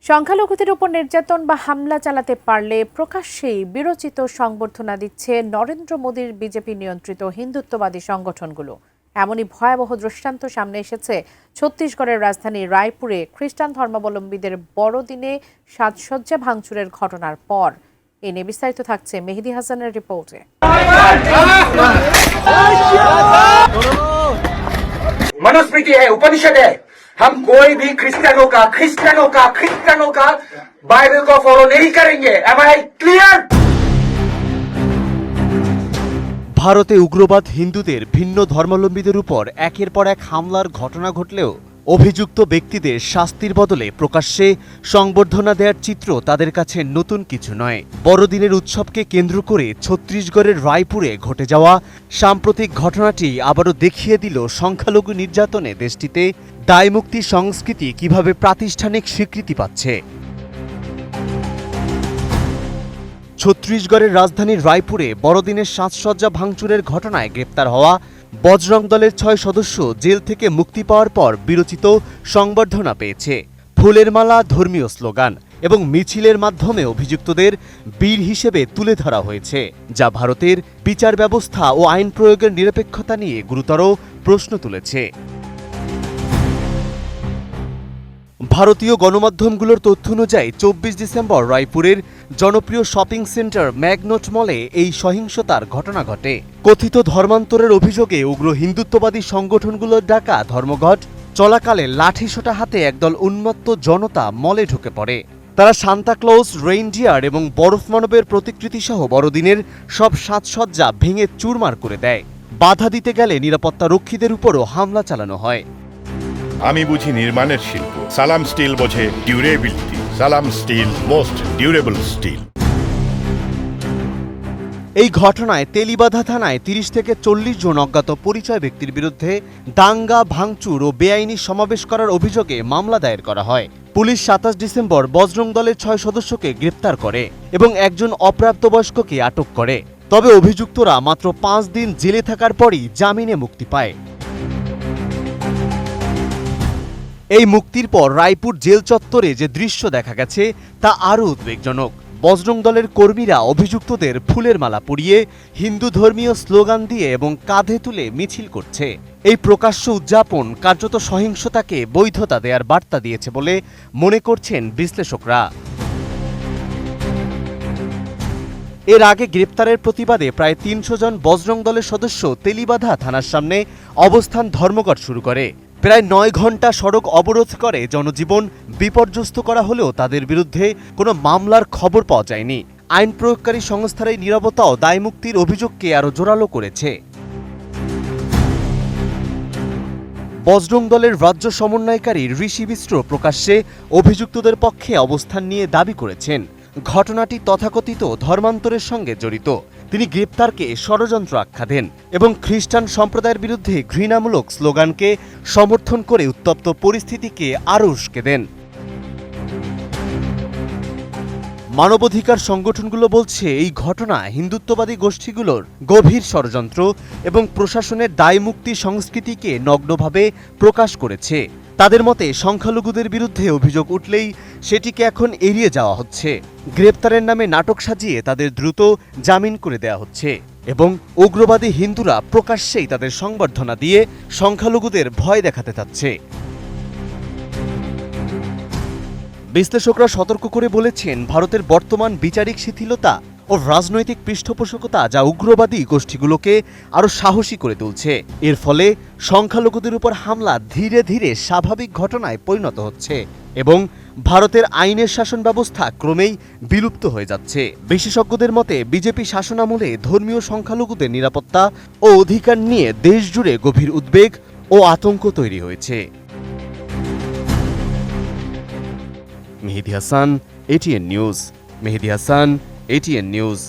সংখ্যালঘুদের উপর নির্যাতন বা হামলা চালাতে পারলে প্রকাশ্যেই বিরচিত সংবর্ধনা দিচ্ছে নরেন্দ্র মোদীর বিজেপি নিয়ন্ত্রিত হিন্দুত্ববাদী সংগঠনগুলো। এমনই ভয়াবহ দৃষ্টান্ত সামনে এসেছে ছত্তিশগড়ের রাজধানী রায়পুরে খ্রিস্টান ধর্মাবলম্বীদের বড়দিনে সাজসজ্জা ভাঙচুরের ঘটনার পর। এ নিয়ে বিস্তারিত থাকছে মেহেদী হাসানের রিপোর্টে। मनुस्मृति है, उपनिषद है। हम कोई भी क्रिश्चियनों का बाइबल को फॉलो नहीं करेंगे। Am I clear? ভারতে উগ্রবাদ হিন্দুদের ভিন্ন ধর্মাবলম্বীদের উপর একের পর এক হামলার ঘটনা ঘটলেও অভিযুক্ত ব্যক্তিদের শাস্তির বদলে প্রকাশ্যে সংবর্ধনা দেওয়ার চিত্র তাদের কাছে নতুন কিছু নয়। বড়দিনের উৎসবকে কেন্দ্র করে ছত্তিশগড়ের রায়পুরে ঘটে যাওয়া সাম্প্রতিক ঘটনাটি আবারও দেখিয়ে দিল সংখ্যালঘু নির্যাতনে দেশটিতে দায়মুক্তি সংস্কৃতি কিভাবে প্রাতিষ্ঠানিক স্বীকৃতি পাচ্ছে। ছত্তিশগড়ের রাজধানীর রায়পুরে বড়দিনের সাজসজ্জা ভাঙচুরের ঘটনায় গ্রেপ্তার হওয়া বজরং দলের 6 সদস্য জেল থেকে মুক্তি পাওয়ার পর বিরচিত সংবর্ধনা পেয়েছে। ফুলের মালা, ধর্মীয় স্লোগান এবং মিছিলের মাধ্যমে অভিযুক্তদের বীর হিসেবে তুলে ধরা হয়েছে, যা ভারতের বিচার ব্যবস্থা ও আইন প্রয়োগের নিরপেক্ষতা নিয়ে গুরুতর প্রশ্ন তুলেছে। ভারতীয় গণমাধ্যমগুলোর তথ্য অনুযায়ী 24 ডিসেম্বর রায়পুরের জনপ্রিয় শপিং সেন্টার ম্যাগনোট মলে এই সহিংসতার ঘটনা ঘটে। কথিত ধর্মান্তরের অভিযোগে উগ্র হিন্দুত্ববাদী সংগঠনগুলোর ডাকা ধর্মঘট চলাকালে লাঠিসোঁটা হাতে একদল উন্মত্ত জনতা মলে ঢুকে পড়ে। তারা সান্তাক্লজ, রেইনডিয়ার এবং বরফ মানবের প্রতিকৃতি সহ বড়দিনের সব সাজসজ্জা ভেঙে চুরমার করে দেয়। বাধা দিতে গেলে নিরাপত্তা রক্ষীদের উপরও হামলা চালানো হয়। আমি বুঝি নির্মাণের শিল্প, সালাম স্টিল বোঝে ডিউরেবিলিটি। সালাম স্টিল, মোস্ট ডিউরেবল স্টিল। এই ঘটনায় তেলিবাধা থানায় 30 থেকে 40 জন অজ্ঞাত পরিচয় ব্যক্তির বিরুদ্ধে দাঙ্গা, ভাঙচুর ও বেআইনি সমাবেশ করার অভিযোগে মামলা দায়ের করা হয়। পুলিশ 27 ডিসেম্বর বজরং দলের 6 সদস্যকে গ্রেপ্তার করে এবং একজন অপ্রাপ্তবয়স্ককে আটক করে। তবে অভিযুক্তরা মাত্র 5 দিন জেলে থাকার পরই জামিনে মুক্তি পায়। এই মুক্তির পর রায়পুর জেল চত্বরে যে দৃশ্য দেখা গেছে তা আরও উদ্বেগজনক। বজরং দলের কর্মীরা অভিযুক্তদের ফুলের মালা পরিয়ে হিন্দু ধর্মীয় স্লোগান দিয়ে এবং কাঁধে তুলে মিছিল করছে। এই প্রকাশ্য উদযাপন কার্যত সহিংসতাকে বৈধতা দেওয়ার বার্তা দিয়েছে বলে মনে করছেন বিশ্লেষকরা। এর আগে গ্রেপ্তারের প্রতিবাদে প্রায় 300 জন বজরং দলের সদস্য তেলিবাধা থানার সামনে অবস্থান ধর্মঘট শুরু করে। প্রায় 9 ঘণ্টা সড়ক অবরোধ করে জনজীবন বিপর্যস্ত করা হলেও তাদের বিরুদ্ধে কোনো মামলার খবর পাওয়া যায়নি। আইন প্রয়োগকারী সংস্থার এই নীরবতাও দায়মুক্তির অভিযোগকে আরও জোরালো করেছে। বজরং দলের রাজ্য সমন্বয়কারী ঋষি মিশ্র প্রকাশ্যে অভিযুক্তদের পক্ষে অবস্থান নিয়ে দাবি করেছেন ঘটনাটি তথাকথিত ধর্মান্তরের সঙ্গে জড়িত। তিনি গ্রেপ্তারকে ষড়যন্ত্র আখ্যা দেন এবং খ্রিস্টান সম্প্রদায়ের বিরুদ্ধে ঘৃণামূলক স্লোগানকে সমর্থন করে উত্তপ্ত পরিস্থিতিকে আরও উস্কে দেন। মানবাধিকার সংগঠনগুলো বলছে এই ঘটনা হিন্দুত্ববাদী গোষ্ঠীগুলোর গভীর ষড়যন্ত্র এবং প্রশাসনের দায়মুক্তি সংস্কৃতিকে নগ্নভাবে প্রকাশ করেছে। তাদের মতে সংখ্যালঘুদের বিরুদ্ধে অভিযোগ উঠলেই সেটিকে এখন এড়িয়ে যাওয়া হচ্ছে। গ্রেপ্তারের নামে নাটক সাজিয়ে তাদের দ্রুত জামিন করে দেওয়া হচ্ছে এবং উগ্রবাদী হিন্দুরা প্রকাশ্যেই তাদের সংবর্ধনা দিয়ে সংখ্যালঘুদের ভয় দেখাতে চাচ্ছে। বিশ্লেষকরা সতর্ক করে বলেছেন, ভারতের বর্তমান বিচারিক শিথিলতা ও রাজনৈতিক পৃষ্ঠপোষকতা যা উগ্রবাদী গোষ্ঠীগুলোকে আরও সাহসী করে তুলছে। এর ফলে সংখ্যালঘুদের উপর হামলা ধীরে ধীরে স্বাভাবিক ঘটনায় পরিণত হচ্ছে এবং ভারতের আইনের শাসন ব্যবস্থা ক্রমেই বিলুপ্ত হয়ে যাচ্ছে। বিশেষজ্ঞদের মতে বিজেপি শাসনামলে ধর্মীয় সংখ্যালঘুদের নিরাপত্তা ও অধিকার নিয়ে দেশজুড়ে গভীর উদ্বেগ ও আতঙ্ক তৈরি হয়েছে। মেহেদী হাসান, ATN নিউজ। মেহেদী হাসান, ATN নিউজ।